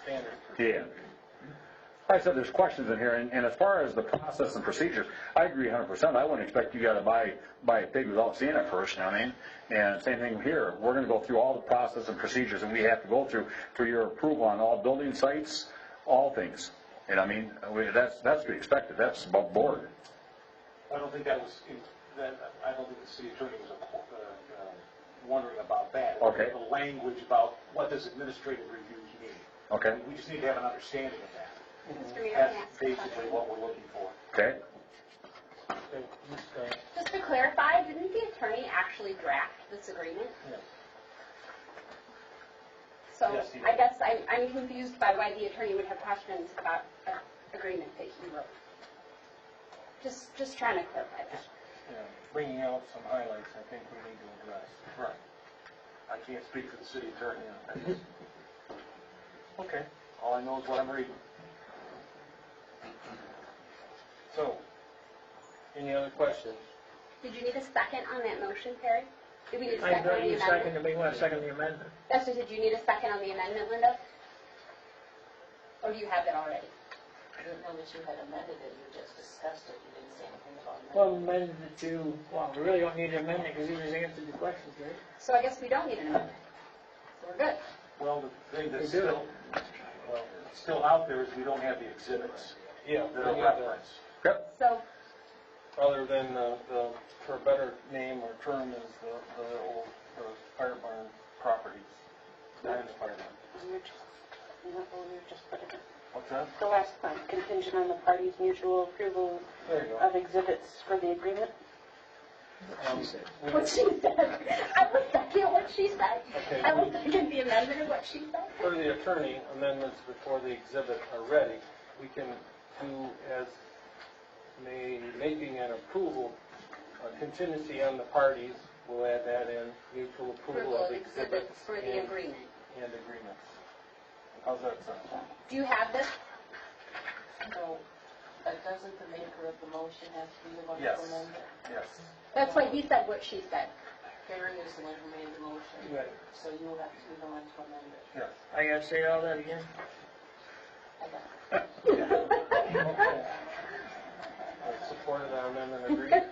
standard. Yeah. Like I said, there's questions in here, and as far as the process and procedures, I agree 100%. I wouldn't expect you got to buy a pig without seeing it first, you know what I mean? And same thing here. We're going to go through all the process and procedures, and we have to go through for your approval on all building sites, all things. You know what I mean? That's to be expected. That's above board. I don't think that was. I don't think the city attorney was wondering about that. Okay. The language about what does administrative reviews mean. Okay. We just need to have an understanding of that. Mr. Mayor, That's may I ask a basically question? what we're looking for. Okay. Just to clarify, didn't the attorney actually draft this agreement? Yes. So Yes, he did. I guess I'm confused by why the attorney would have questions about an agreement that he wrote. Just trying to clarify that. Bringing out some highlights I think we need to address. Right. I can't speak for the city attorney. Okay. All I know is what I'm reading. So, any other questions? Did you need a second on that motion, Perry? Did we need a I second on agree, the second, amendment? we want to second the amendment. That's just, did you need a second on the amendment, Linda? Or do you have that already? I didn't know that you had amended it, you just discussed it, you didn't say anything about it. Well, amended it to, we really don't need an amendment because he just answered the questions, right? So I guess we don't need an amendment. So we're good. Well, the thing that's We do. still out there is we don't have the exhibits Yeah. that are referenced. Yep. So, Other than for a better name or term is the old fire barn properties. Behind the fire barn. We were just putting it. What's that? The last one, contingent on the parties' mutual approval There you go. of exhibits for the agreement. what she said. I will second what she said. Okay. I will second the amendment of what she said. For the attorney, amendments before the exhibit are ready, we can do as making an approval, a contingency on the parties, we'll add that in, mutual approval of exhibits For the agreement. and agreements. How's that sound? Do you have this? So, doesn't the maker of the motion have to be the one Yes. to amend it? Yes. That's why he said what she said. Perry is the one who made the motion, Right. so you will have to be the one to amend it. Yes. I gotta say all that again? I got it. Supported that amendment, agreed?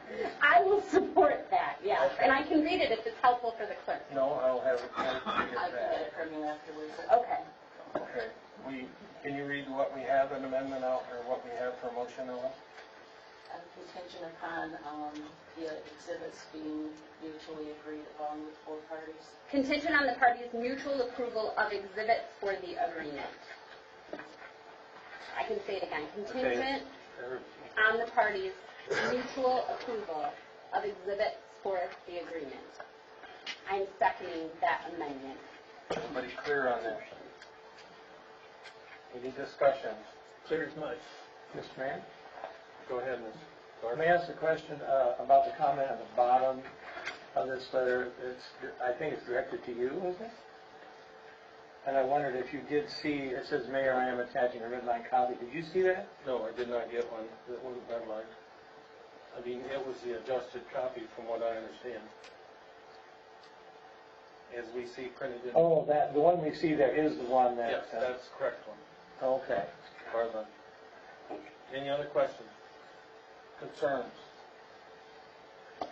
I will support that, yes. Okay. And I can read it if it's helpful for the clerk. No, I'll have it read I can get back. it from you afterwards. Okay. Okay, can you read what we have an amendment out, or what we have for motion on? Contingent upon the exhibits being mutually agreed upon with both parties. Contingent on the parties' mutual approval of exhibits for the agreement. I can say it again. Contingent on the parties' mutual approval of exhibits for the agreement. I'm seconding that amendment. Everybody clear on that? Any discussion? Clear as mud. Mr. Mann? Go ahead, Ms. Clark. May I ask a question about the comment at the bottom of this letter? I think it's directed to you, isn't it? And I wondered if you did see, it says, Mayor, I am attaching a red line copy. Did you see that? No, I did not get one. It wasn't redlined. I mean, it was the adjusted copy from what I understand. As we see printed in. Oh, the one we see there is the one that... Yes, that's the correct one. Okay. Pardon. Any other questions? Concerns?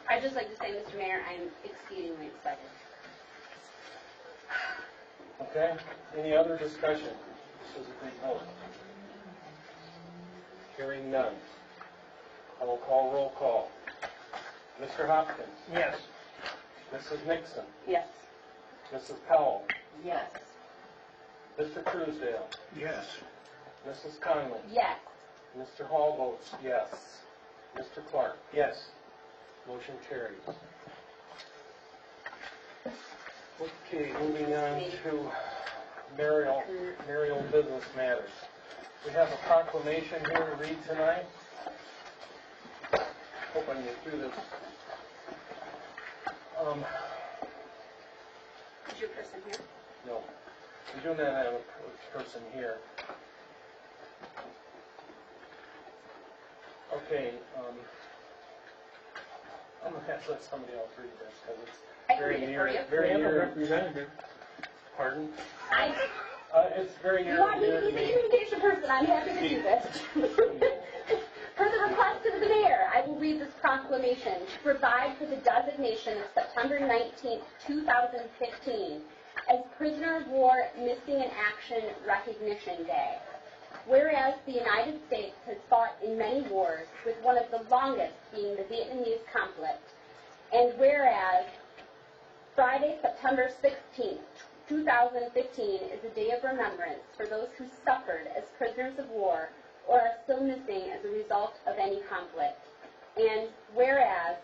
I'd just like to say, Mr. Mayor, I'm exceedingly excited. Okay, any other discussion? This is a big vote. Hearing none. I will call roll call. Mr. Hopkins? Yes. Mrs. Nixon? Yes. Mrs. Powell? Yes. Mr. Truesdale? Yes. Mrs. Conley? Yes. Mr. Hall votes yes. Mr. Clark? Yes. Motion carries. Okay, moving on to Marial business matters. We have a proclamation here to read tonight. Hope I can get through this. Is your person here? No, we do not have a person here. Okay, I'm gonna have to let somebody else read this because I it's can very read it near. for you. Very We have a near. representative. Pardon? It's very You near. want me to near be to the me. communication person? I'm happy to do this. Per the request of the mayor, I will read this proclamation to provide for the designation of September 19th, 2015 as Prisoner of War Missing in Action Recognition Day. Whereas the United States has fought in many wars, with one of the longest being the Vietnamese conflict, and whereas Friday, September 16th, 2015 is a day of remembrance for those who suffered as prisoners of war or are still missing as a result of any conflict. And whereas,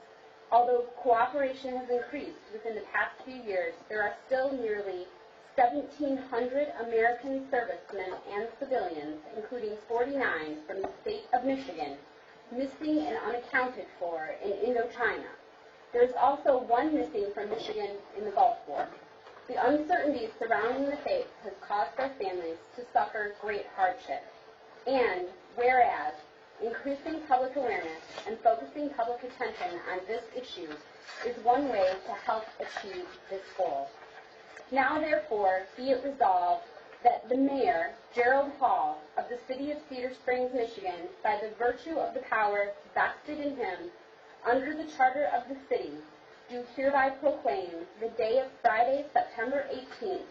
although cooperation has increased within the past few years, there are still nearly 1,700 American servicemen and civilians, including 49 from the state of Michigan, missing and unaccounted for in Indochina. There is also one missing from Michigan in the Gulf War. The uncertainty surrounding the fate has caused our families to suffer great hardship. And whereas increasing public awareness and focusing public attention on this issue is one way to help achieve this goal. Now therefore be it resolved that the Mayor, Gerald Hall, of the City of Cedar Springs, Michigan, by the virtue of the power vested in him under the Charter of the City, do hereby proclaim the day of Friday, September 18th,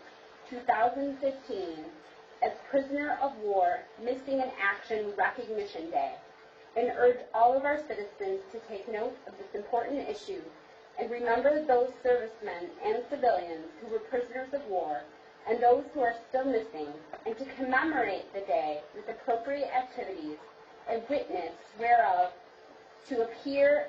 2015, as Prisoner of War Missing in Action Recognition Day, and urge all of our citizens to take note of this important issue and remember those servicemen and civilians who were prisoners of war and those who are still missing, and to commemorate the day with appropriate activities, a witness whereof to appear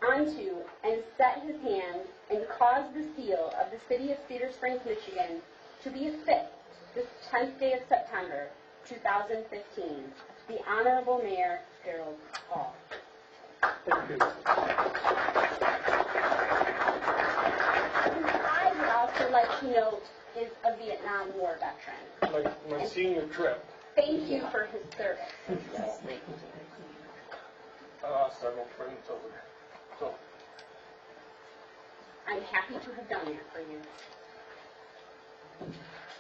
onto and set his hand and cause the seal of the City of Cedar Springs, Michigan, to be affixed this 10th day of September, 2015. The Honorable Mayor, Gerald Hall. Thank you. I would also like to note is a Vietnam War veteran. My senior trip. Thank you for his service. Several friends over there. So, I'm happy to have done that for you.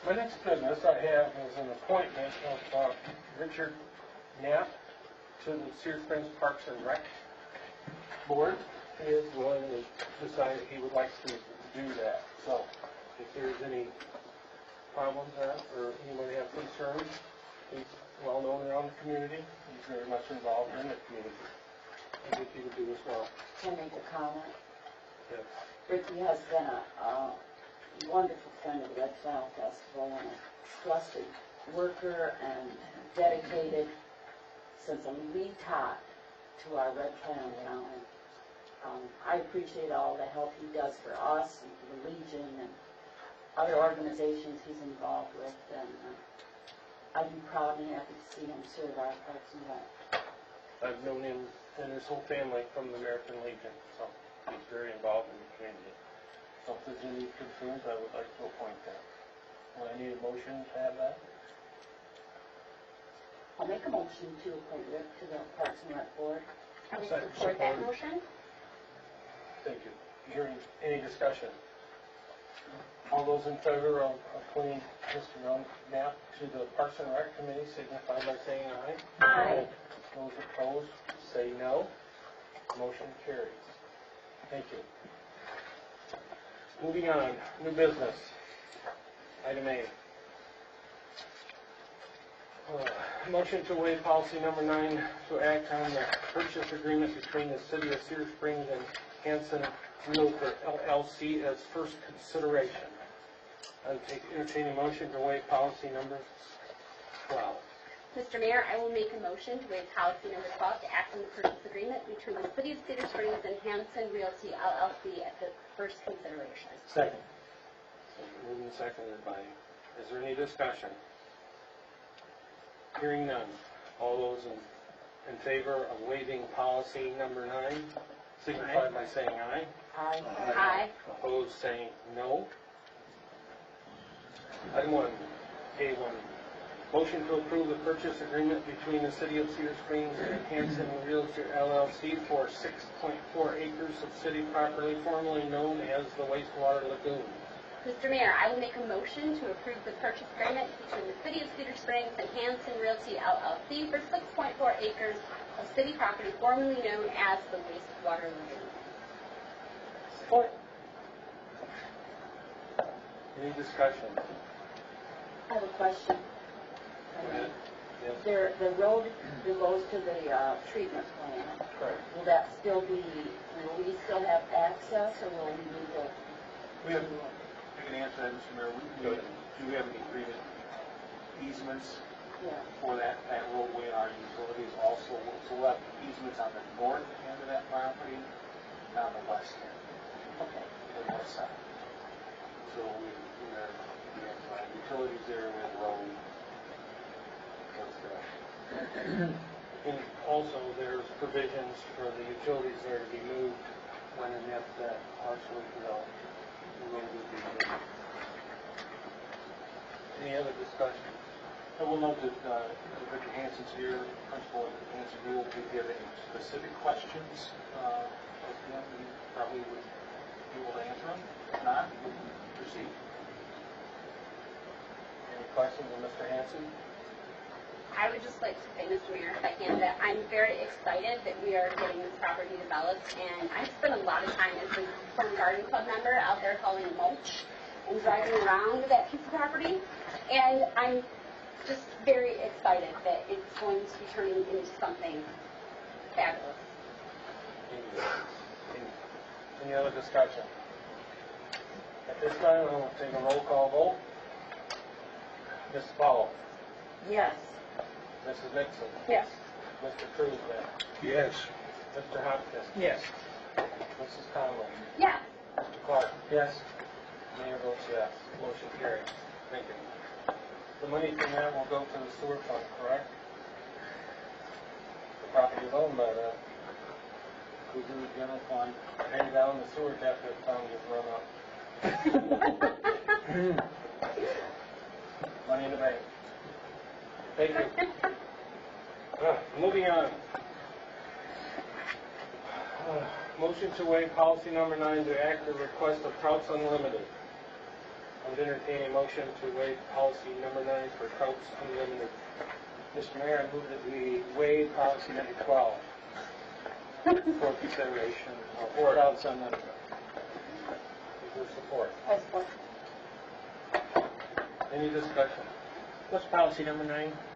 my next business I have is an appointment of Richard Knapp to the Cedar Springs Parks and Rec Board. He is willing to decide he would like to do that. So if there's any problems or anybody have concerns, he's well known around the community. He's very much involved in the community. I think he would do as well. Can I make a comment? Yes. Ricky has been a wonderful friend of the Red Flannel Festival and a trusted worker and dedicated since a lead tot to our Red Flannel town. I appreciate all the help he does for us and for the Legion and other organizations he's involved with, and I'd be proud and happy to see him serve our Parks and Rec. I've known him and his whole family from the American Legion, so he's very involved in the community. So if there's any concerns, I would like to appoint that. Will I need a motion to have that? I'll make a motion to appoint Rick to the Parks and Rec Board. I would support that motion. Thank you. Hearing any discussion? All those in favor of appointing Mr. Knapp to the Parks and Rec Committee signify by saying aye. Aye. Those opposed, say no. Motion carries. Thank you. Moving on, new business. Item A. Motion to waive policy number 9 to act on the purchase agreement between the City of Cedar Springs and Hanson Realtor LLC as first consideration. I would entertain a motion to waive policy number 12. Mr. Mayor, I will make a motion to waive policy number 12 to act on the purchase agreement between the City of Cedar Springs and Hanson Realty LLC at the first consideration. Second. Moved and seconded by. Is there any discussion? Hearing none. All those in favor of waiving policy number 9 signify by saying aye. Aye. Aye. Opposed, saying no. Item 1, A1. Motion to approve the purchase agreement between the City of Cedar Springs and Hanson Realty LLC for 6.4 acres of city property formerly known as the Wastewater Lagoon. Mr. Mayor, I will make a motion to approve the purchase agreement between the City of Cedar Springs and Hanson Realty LLC for 6.4 acres of city property formerly known as the Wastewater Lagoon. Support. Any discussion? I have a question. Go ahead. Yes. The road that goes to the treatment plant, Correct. will that still be, will we still have access, or will we need to? We have, I can answer that, Mr. Mayor. We do have any agreement easements for that roadway in our utilities also. So we'll have easements on the north end of that property and on the west end. Okay. The north side. So we have utilities there, we have road. And also, there's provisions for the utilities there to be moved when and if that parcel is developed. Any other discussion? I will note that Victor Hansen's here, principal at Hansen Realty. If you have any specific questions of him, he probably would be able to answer them. If not, we can proceed. Any questions of Mr. Hansen? I would just like to say, Mr. Mayor, if I can, that I'm very excited that we are getting this property developed, and I've spent a lot of time as a former garden club member out there hauling mulch and driving around that piece of property, and I'm just very excited that it's going to be turning into something fabulous. Any other discussion? At this time, I will take a roll call vote. Mrs. Powell. Yes. Mrs. Nixon. Yes. Mr. Truesdale. Yes. Mr. Hopkins. Yes. Mrs. Conley. Yeah. Mr. Clark. Yes. Mayor votes yes. Motion carried. Thank you. The money from that will go to the sewer fund, correct? The property is owned by the Kuzoo General Fund. Pay down the sewer debt that fund gets run up. Money in the bank. Thank you. Moving on. Motion to waive policy number 9 to act the request of Trouts Unlimited. I would entertain a motion to waive policy number 9 for Trouts Unlimited. Mr. Mayor, I move that we waive policy number 12 for consideration or thoughts on that. Is there support? I support. Any discussion? What's policy number 9?